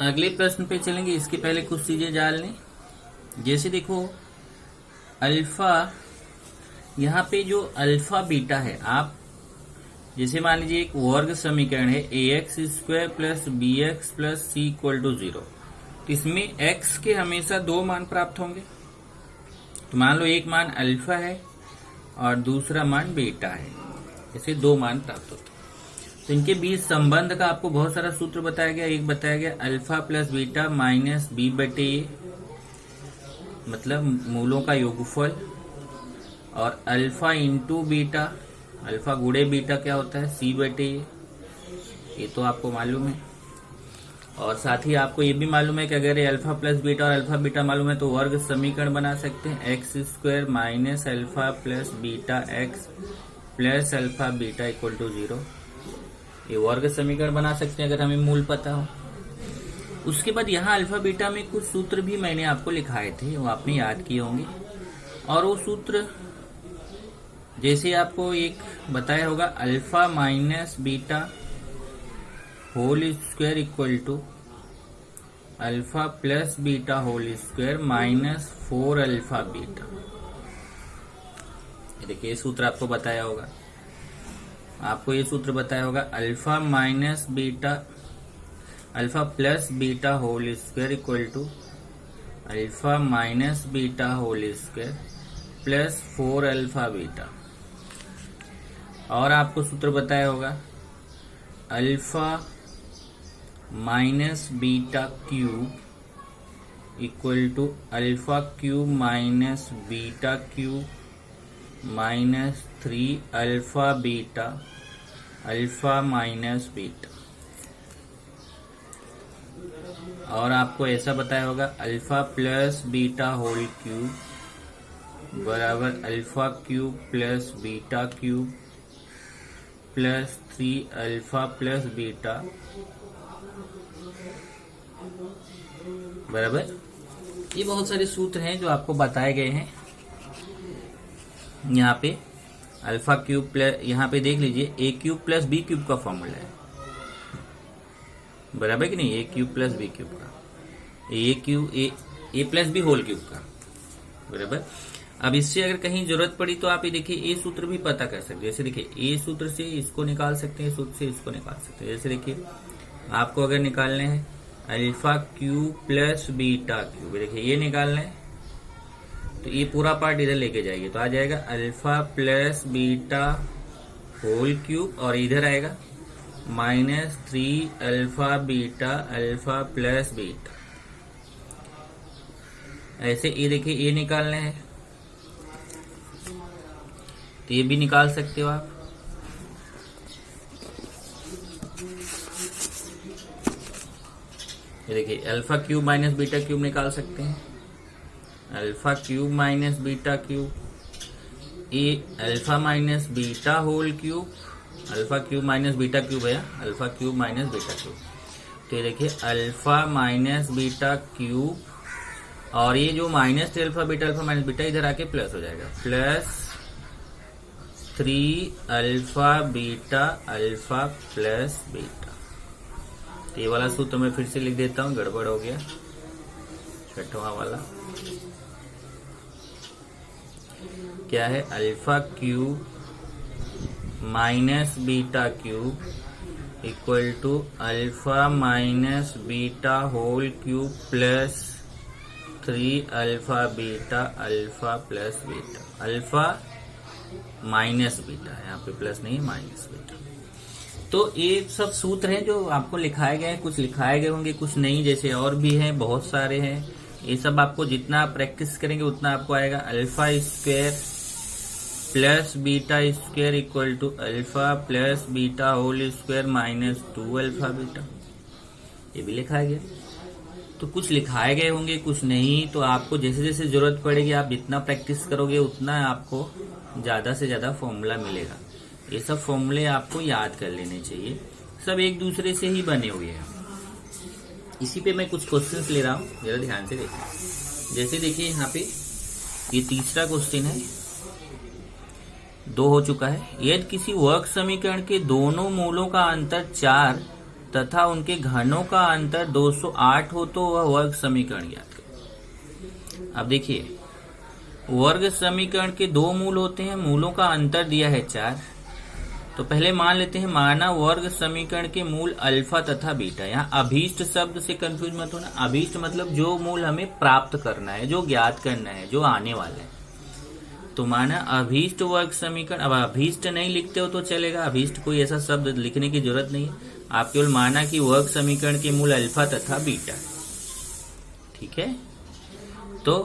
अगले प्रश्न पे चलेंगे। इसके पहले कुछ चीजें जान लें। जैसे देखो अल्फा, यहाँ पे जो अल्फा बीटा है, आप जैसे मान लीजिए एक वर्ग समीकरण है ax² plus bx plus c equal to 0। तो इसमें x के हमेशा दो मान प्राप्त होंगे। तो मान लो एक मान अल्फा है और दूसरा मान बीटा है, ऐसे दो मान प्राप्त होते हैं। तो इनके बीच संबंध का आपको बहुत सारा सूत्र बताया गया। एक बताया गया alpha plus beta minus b बटे ए, मतलब मूलों का योगफल, और अल्फा इंटू बीटा, अल्फा गुणे बीटा क्या होता है सी बटे ए, ये तो आपको मालूम है। और साथ ही आपको ये भी मालूम है कि अगर ये अल्फा प्लस बीटा और अल्फा बीटा मालूम है तो वर्ग समीकरण बना सकते हैं x² minus alpha plus beta x plus alpha beta equal to 0। ये वर्ग समीकरण बना सकते हैं अगर हमें मूल पता हो। उसके बाद यहाँ अल्फा बीटा में कुछ सूत्र भी मैंने आपको लिखाए थे, वो आपने याद किए होंगे। और वो सूत्र जैसे आपको एक बताया होगा alpha minus beta whole square equal to alpha plus beta whole square minus 4 alpha beta. देखिए ये सूत्र आपको बताया होगा, आपको ये सूत्र बताया होगा alpha minus beta, alpha plus beta whole square equal to alpha minus beta whole square plus 4 alpha beta. और आपको सूत्र बताया होगा alpha minus beta cube equal to alpha cube minus beta cube minus 3 alpha beta alpha minus beta. और आपको ऐसा बताया होगा alpha plus beta whole cube बराबर alpha cube plus beta cube plus 3 alpha plus beta बराबर। ये बहुत सारे सूत्र हैं जो आपको बताए गए हैं। यहाँ पे अल्फा क्यूब प्लस, यहाँ पे देख लीजिए ए क्यूब प्लस बी क्यूब का फॉर्मूला है, बराबर कि नहीं, ए क्यूब प्लस बी क्यूब का, ए प्लस बी होल क्यूब का, बराबर। अब इससे अगर कहीं जरूरत पड़ी तो आप ये देखिए ए सूत्र भी पता कर सकते हैं। जैसे देखिए ए सूत्र से इसको निकाल सकते हैं, सूत्र से इसको निकाल सकते हैं। जैसे देखिए आपको अगर निकालने हैं alpha cube plus beta cube, देखिए ये निकालना है तो ये पूरा पार्ट इधर लेके जाइए तो आ जाएगा alpha plus beta whole cube और इधर आएगा minus 3 alpha beta alpha plus beta. ऐसे ये देखिए ये निकालना है तो ये भी निकाल सकते हो आप। ये देखिए alpha cube minus beta cube निकाल सकते हैं, alpha cube minus beta cube, ये alpha minus beta whole cube, alpha cube minus beta cube है, alpha cube minus beta cube. तो ये देखिए अल्फा माइनस बीटा क्यूब और ये जो माइनस 3 अल्फा माइनस बीटा इधर आके प्लस हो जाएगा, plus 3 alpha beta alpha plus beta. ये वाला सूत्र मैं फिर से लिख देता हूं, गड़बड़ हो गया, छठवां वाला क्या है, alpha cube minus beta cube equal to alpha minus beta whole cube plus 3 alpha beta alpha plus beta. Alpha minus beta, यहाँ पे प्लस नहीं माइनस बीटा। तो ये सब सूत्र हैं जो आपको लिखाए गए हैं, कुछ लिखाए गए होंगे कुछ नहीं, जैसे और भी हैं, बहुत सारे हैं। ये सब आपको जितना प्रैक्टिस करेंगे उतना आपको आएगा। Alpha square plus beta square equal to alpha plus beta whole square minus 2 alpha beta, ये भी लिखाया गया। तो कुछ लिखाए गए होंगे कुछ नहीं, तो आपको जैसे जैसे जरूरत पड़ेगी आप जितना प्रैक्टिस करोगे उतना आपको ज्यादा से ज्यादा फॉर्मूला मिलेगा। ये सब फॉर्मूले आपको याद कर लेने चाहिए, सब एक दूसरे से ही बने हुए हैं। इसी पे मैं कुछ क्वेश्चंस ले रहा हूँ, जरा ध्यान से देखिए। जैसे देखिए यहाँ पे ये तीसरा क्वेश्चन है, 2 हो चुका है। यदि किसी वर्ग समीकरण के दोनों मूलों का अंतर 4 तथा उनके घनों का अंतर 208 हो तो वह वर्ग समीकरण ज्ञात करें। अब देखिए, वर्ग समीकरण के दो मूल होते हैं, मूलों का अंतर दिया है 4। तो पहले मान लेते हैं, माना वर्ग समीकरण के मूल अल्फा तथा बीटा। यहाँ अभीष्ट शब्द से कंफ्यूज मत होना। अभीष्ट मतलब जो मूल हमें प्राप्त करना है, जो ज्ञात करना है, जो आने वाला है। तो माना अभीष्ट वर्ग समीकरण। अब अभीष्ट नहीं लिखते हो तो चलेगा, अभीष्ट कोई ऐसा शब्द लिखने की जरूरत नहीं है। आप केवल माना कि वर्ग समीकरण के मूल अल्फा तथा बीटा। ठीक है, तो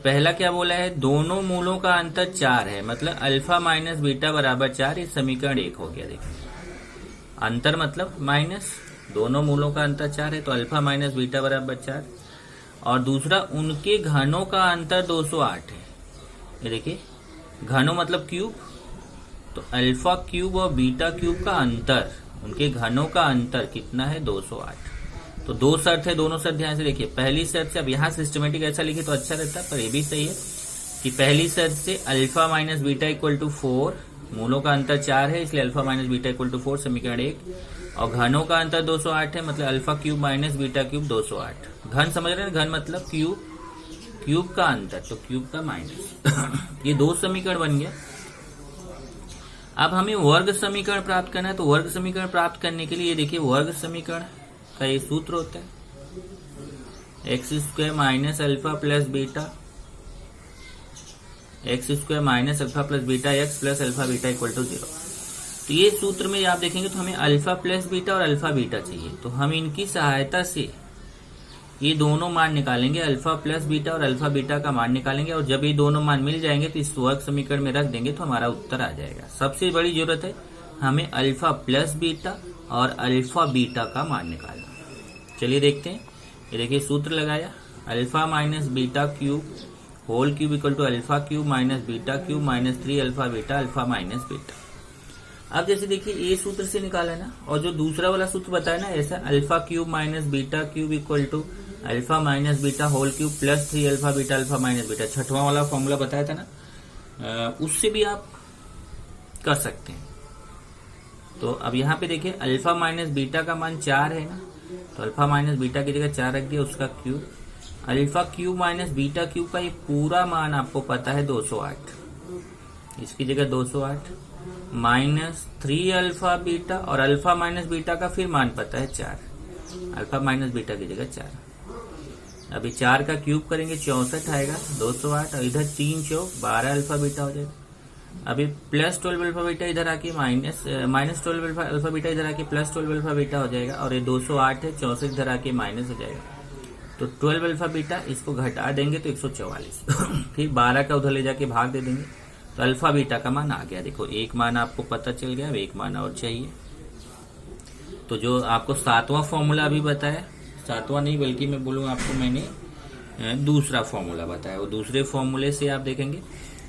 पहला क्या बोला है, दोनों मूलों का अंतर 4 है, मतलब अल्फा माइनस बीटा बराबर 4। ये समीकरण 1 हो गया। देखिए, अंतर मतलब माइनस, दोनों मूलों का अंतर 4 है, तो अल्फा माइनस बीटा बराबर 4। और दूसरा, उनके घनों का अंतर 208 है। ये देखिए, घनों मतलब क्यूब, तो अल्फा क्यूब और बीटा क्यूब का अंतर, उनके घनों का अंतर कितना है, 208। तो दो शर्त है, दोनों शर्त ध्यान से देखिए। पहली शर्त से, अब यहाँ सिस्टमेटिक ऐसा लिखे तो अच्छा रहता है, पर ये भी सही है कि पहली शर्त से alpha minus beta equal to 4, मूलों का अंतर 4 है इसलिए alpha minus beta equal to 4, समीकरण 1। और घनों का अंतर 208 है, मतलब alpha cube minus beta cube 208। घन समझ रहे हैं, घन मतलब क्यूब, क्यूब का अंतर, तो क्यूब का माइनस। ये दो समीकरण बन गया। अब हमें वर्ग समीकरण प्राप्त करना है, तो वर्ग समीकरण प्राप्त करने के लिए देखिए, वर्ग समीकरण का ये सूत्र होता है x square minus alpha plus beta, x square minus alpha plus beta x plus alpha beta equal to 0। तो ये सूत्र में आप देखेंगे तो हमें अल्फा प्लस बीटा और अल्फा बीटा चाहिए, तो हम इनकी सहायता से ये दोनों मान निकालेंगे, अल्फा प्लस बीटा और अल्फा बीटा का मान निकालेंगे। और जब ये दोनों मान मिल जाएंगे तो इस वर्ग समीकरण में रख देंगे तो हमारा उत्तर आ जाएगा। सबसे बड़ी जरूरत है हमें अल्फा प्लस बीटा और अल्फा बीटा का मान निकालना। चलिए देखते हैं। ये देखिए, सूत्र लगाया, alpha minus beta cube whole cube equal to alpha cube minus beta cube minus 3 alpha beta, alpha minus beta. अब जैसे देखिए, ये सूत्र से निकाला ना, और जो दूसरा वाला सूत्र बताया ना, ऐसा alpha cube minus beta cube equal to alpha minus beta whole cube plus 3 alpha beta, alpha minus beta, छठवां वाला फॉर्मूला बताया था ना, उससे भी आप कर सकते हैं। तो अब यहाँ पे देखिए, अल्फा माइनस बीटा का मान 4 है ना, तो अल्फा माइनस बीटा की जगह 4 रख दिया, उसका cube. Alpha cube minus beta cube का ये पूरा मान आपको पता है 208, इसकी जगह 208 माइनस 3 अल्फा बीटा, और अल्फा माइनस बीटा का फिर मान पता है 4, अल्फा माइनस बीटा की जगह 4। अभी 4 का क्यूब करेंगे 64 आएगा, 208, और इधर 3 चौक 12 अल्फा बीटा हो जाएगा। अभी प्लस 12 अल्फा बीटा इधर आके माइनस 12 अल्फा बीटा इधर आके प्लस 12 अल्फा बीटा हो जाएगा, और ये 208 है, 64 इधर आके माइनस हो जाएगा, तो 12 अल्फा बीटा, इसको घटा देंगे तो 144। फिर 12 का उधर ले जाके भाग दे देंगे, तो अल्फा बीटा का मान आ गया। देखो, एक मान आपको पता चल गया, अब एक मान और चाहिए। तो जो आपको 7वां फॉर्मूला अभी बताया, 7वां नहीं बल्कि मैं बोलूँ आपको, मैंने दूसरा फॉर्मूला बताया, वो दूसरे फॉर्मूले से आप देखेंगे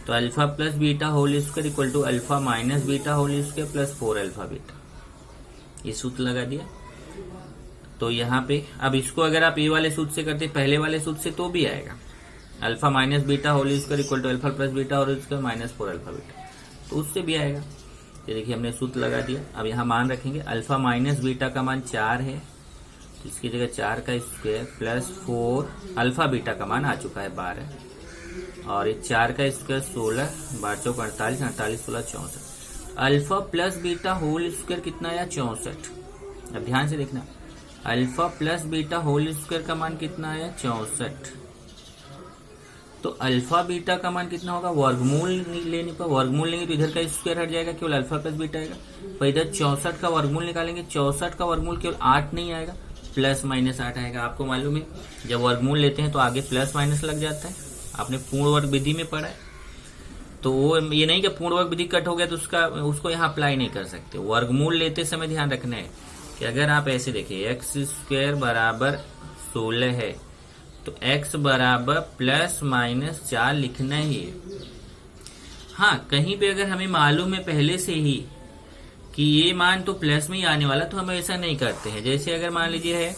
तो alpha plus beta whole square equal to alpha minus beta whole square plus 4 alpha beta, ये सूत्र लगा दिया। तो यहाँ पे अब इसको अगर आप ये वाले सूत्र से करते, पहले वाले सूत्र से, तो भी आएगा alpha minus beta whole square equal to alpha plus beta whole square minus 4 alpha beta, तो उससे भी आएगा। ये देखिए, हमने सूत्र लगा दिया। अब यहाँ मान रखेंगे, अल्फा माइनस बीटा का मान 4 है, तो इसकी जगह 4 का स्क्वायर प्लस 4 अल्फा बीटा का मान आ चुका है 12, और ये 4 का स्क्वायर 16, 12 चौक 48, 48 16 64। Alpha plus beta whole square कितना आया, 64। अब ध्यान से देखना, alpha plus beta whole square का मान कितना आया, 64। तो अल्फा बीटा का मान कितना होगा, वर्गमूल लेने पर, वर्गमूल लेंगे तो इधर का स्क्वायर हट जाएगा, केवल अल्फा प्लस बीटा आएगा। पर इधर 64 का वर्गमूल निकालेंगे, 64 का वर्गमूल केवल 8 नहीं आएगा, प्लस माइनस 8 आएगा। आपको मालूम है, जब वर्गमूल लेते हैं तो आगे प्लस माइनस लग जाता है, आपने पूर्ण वर्ग विधि में पढ़ा है। तो वो ये नहीं कि पूर्ण वर्ग विधि कट हो गया तो उसको यहाँ अप्लाई नहीं कर सकते। वर्गमूल लेते समय ध्यान रखना है कि अगर आप ऐसे देखिए, एक्स स्क्वायर बराबर 16 है, तो x बराबर प्लस माइनस 4 लिखना ही है। हाँ, कहीं पे अगर हमें मालूम है पहले से ही कि ये मान तो प्लस में ही आने वाला, तो हम ऐसा नहीं करते हैं। जैसे अगर मान लीजिए है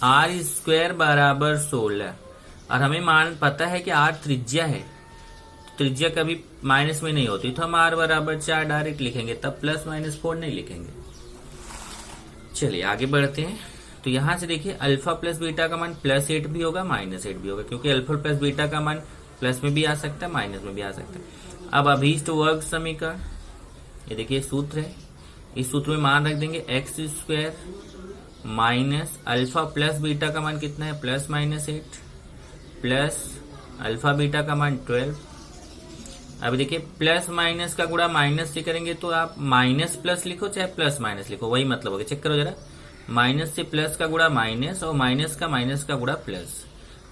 आर स्क्वायर बराबर 16, और हमें मान पता है कि आर त्रिज्या है, त्रिज्या कभी माइनस में नहीं होती, तो हम आर बराबर 4 डायरेक्ट लिखेंगे, तब प्लस माइनस 4 नहीं लिखेंगे। चलिए आगे बढ़ते हैं। तो यहां से देखिए अल्फा प्लस बीटा का मान +8 भी होगा -8 भी होगा, क्योंकि अल्फा प्लस बीटा का मान प्लस में भी आ सकता है माइनस में भी आ सकता है। अब अभीष्ट वर्ग समीकरण, ये देखिए सूत्र है, इस सूत्र में मान रख देंगे x² minus alpha plus beta का मान कितना है +-8 प्लस अल्फा बीटा का मान 12। अब देखिए प्लस माइनस का गुणा माइनस से करेंगे तो आप माइनस प्लस लिखो चाहे प्लस माइनस लिखो, वही मतलब होगा। चेक करो जरा, माइनस से प्लस का गुणा माइनस और माइनस का गुणा प्लस,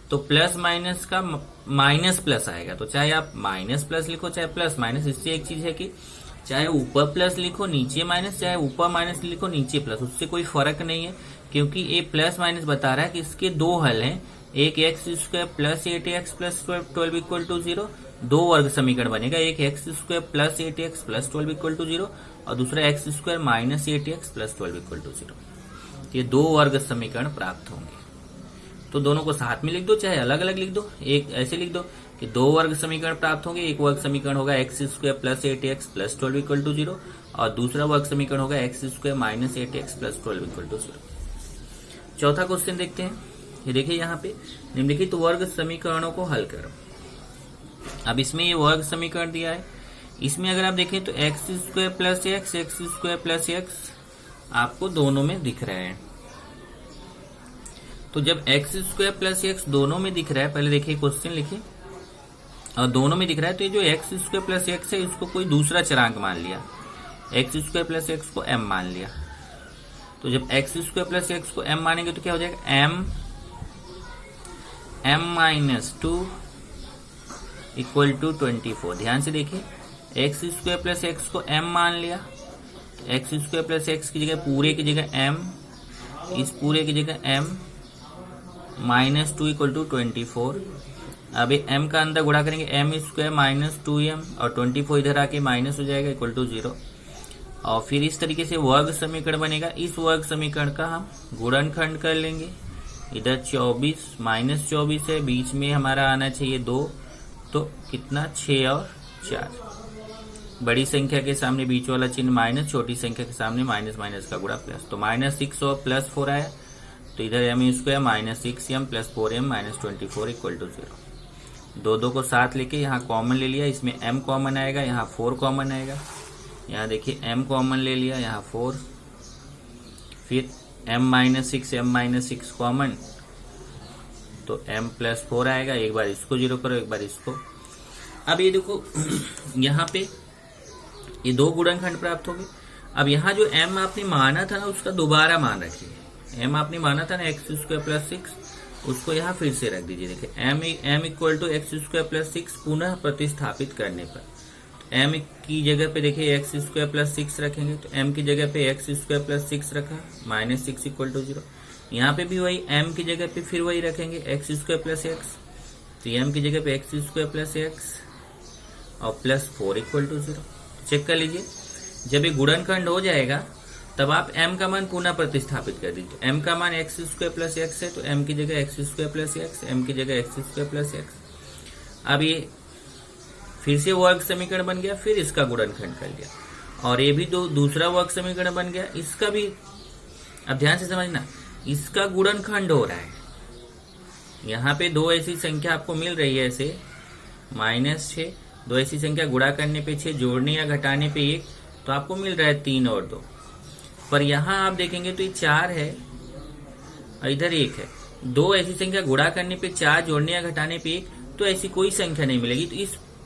तो प्लस माइनस का माइनस प्लस आएगा। तो चाहे आप माइनस प्लस लिखो चाहे प्लस माइनस, इससे एक चीज है कि चाहे ऊपर प्लस लिखो नीचे माइनस, चाहे ऊपर माइनस लिखो नीचे प्लस, उससे कोई फर्क नहीं है, क्योंकि ये प्लस माइनस बता रहा है कि इसके दो हल हैं, एक x² + 8x + 12 = 0, दो वर्ग समीकरण बनेगा, एक x² + 8x + 12 = 0 और दूसरा x² - 8x + 12 = 0। ये दो वर्ग समीकरण प्राप्त होंगे। तो दोनों को साथ में लिख दो चाहे अलग अलग लिख दो। एक ऐसे लिख दो कि दो वर्ग समीकरण प्राप्त होंगे, एक वर्ग समीकरण होगा x² + 8x + 12 = 0 और दूसरा वर्ग समीकरण होगा x² - 8x + 12 = 0। चौथा क्वेश्चन देखते हैं। ये देखिए यहाँ पे निम्नलिखित वर्ग समीकरणों को हल करो। अब इसमें ये वर्ग समीकरण दिया है, इसमें अगर आप देखें तो x² + x, x² + x आपको दोनों में दिख रहे हैं। तो जब x² + x दोनों में दिख रहा है, पहले देखिए क्वेश्चन लिखिए, और दोनों में दिख रहा है तो ये जो x² + x है इसको कोई दूसरा चरांक मान लिया, x² + x को m मान लिया। तो जब x² + x को m मानेंगे तो क्या हो जाएगा m-2 = 24। ध्यान से देखिए, x² + x को m मान लिया, x² + x की जगह पूरे की जगह m, इस पूरे की जगह m -2 = 24। अब m का अंदर गुणा करेंगे m² - 2m और 24 इधर आके माइनस हो जाएगा =0 और फिर इस तरीके से वर्ग समीकरण बनेगा। इस वर्ग समीकरण का हम गुणनखंड कर लेंगे, इधर 24 -24 है, बीच में हमारा आना चाहिए 2, तो कितना 6 और 4। बड़ी संख्या के सामने बीच वाला चिन्ह माइनस, छोटी संख्या के सामने माइनस का गुणा प्लस, तो -6 और +4 आया, तो इधर m² -6m + 4m -24 = 0। दो को साथ लेके यहाँ कॉमन ले लिया, इसमें m कॉमन आएगा, यहाँ 4 कॉमन आएगा, यहाँ देखिए m कॉमन ले लिया, यहाँ 4, फिर m-6 कॉमन, तो m + 4 आएगा। एक बार इसको 0 करो, एक बार इसको। अब ये देखो यहाँ पे ये दो गुणनखंड प्राप्त हो गए। अब यहाँ जो m आपने माना था ना उसका दोबारा मान रखिए, m आपने माना था ना x² + 6, उसको यहाँ फिर से रख दीजिए। देखिए m = x² + 6 पुनः प्रतिस्थापित करने पर m की जगह पे देखिए x² + 6 रखेंगे, तो m की जगह पे x² + 6 रखा, -6 = 0। यहाँ पे भी वही m की जगह पे फिर वही रखेंगे x² + x, तो m की जगह पे x² + x और +4 = 0। चेक कर लीजिए, जब ये गुणनखंड हो जाएगा तब आप m का मान पुनः प्रतिस्थापित कर दीजिए। m का मान x² + x है, तो m की जगह x² + x, m की जगह x² + x। अब ये फिर से वर्ग समीकरण बन गया, फिर इसका गुणनखंड कर लिया और ये भी दूसरा वर्ग समीकरण बन गया, इसका भी। अब ध्यान से समझना, इसका गुणनखंड हो रहा है। यहाँ पे दो ऐसी संख्या आपको मिल रही है, ऐसे -6, दो ऐसी संख्या गुणा करने पे 6, जोड़ने या घटाने पे 1, तो आपको मिल रहा है 3 और 2। पर यहाँ आप देखेंगे तो ये 4 है और इधर 1 है। दो ऐसी संख्या गुणा करने पे 4, जोड़ने या घटाने पे 1, तो ऐसी कोई संख्या नहीं मिलेगी। तो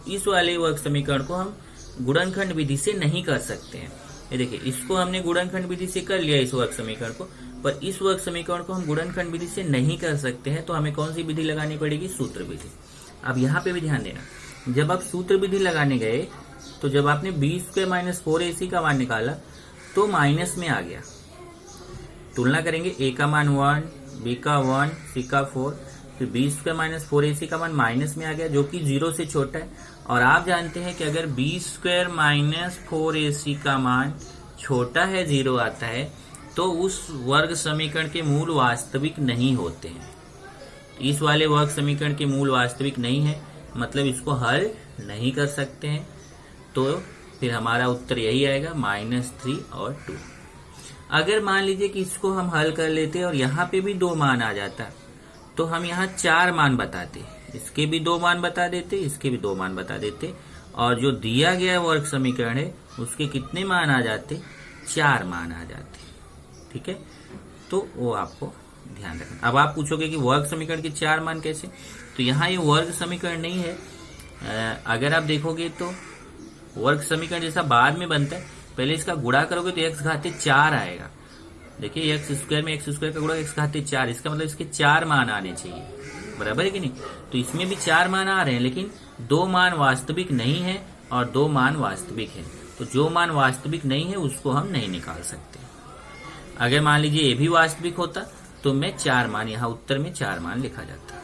इस वाले वर्ग समीकरण को हम गुणनखंड विधि से नहीं कर सकते हैं। ये देखिए, इसको हमने गुणनखंड विधि से कर लिया इस वर्ग समीकरण को, पर इस वर्ग समीकरण को हम गुणनखंड विधि से नहीं कर सकते हैं, तो हमें कौन सी विधि लगानी पड़ेगी? सूत्र विधि। अब यहाँ पे भी ध्यान देना, जब आप सूत्र विधि लगाने गए तो जब आपने b² - 4ac का मान निकाला तो माइनस में आ गया। तुलना करेंगे, a का मान 1, b का 1, c का 4, फिर b² - 4ac का मान माइनस में आ गया, जो कि 0 से छोटा है। और आप जानते हैं कि अगर b² - 4ac का मान छोटा है, 0 आता है, तो उस वर्ग समीकरण के मूल वास्तविक नहीं होते हैं। इस वाले वर्ग समीकरण के मूल वास्तविक नहीं है, मतलब इसको हल नहीं कर सकते हैं। तो फिर हमारा उत्तर यही आएगा, -3 और 2। अगर मान लीजिए कि इसको हम हल कर लेते और यहाँ पे भी 2 मान आ जाता तो हम यहाँ 4 मान बताते, इसके भी 2 मान बता देते, इसके भी 2 मान बता देते, और जो दिया गया वर्ग समीकरण है उसके कितने मान आ जाते, 4 मान आ जाते। ठीक है, तो वो आपको ध्यान रखना। अब आप पूछोगे कि वर्ग समीकरण के 4 मान कैसे, तो यहाँ ये वर्ग समीकरण नहीं है। अगर आप देखोगे तो वर्ग समीकरण जैसा बाद में बनता है, पहले इसका गुणा करोगे तो x घाते 4 आएगा। देखिए x स्क्वायर में x स्क्वायर का गुणा x घाते 4, इसका मतलब इसके 4 मान आने चाहिए, बराबर है कि नहीं। तो इसमें भी 4 मान आ रहे हैं, लेकिन 2 मान वास्तविक नहीं है और 2 मान वास्तविक है। तो जो मान वास्तविक नहीं है उसको हम नहीं निकाल सकते। अगर मान लीजिए ये भी वास्तविक होता तो मैं 4 मान, यहाँ उत्तर में 4 मान लिखा जाता।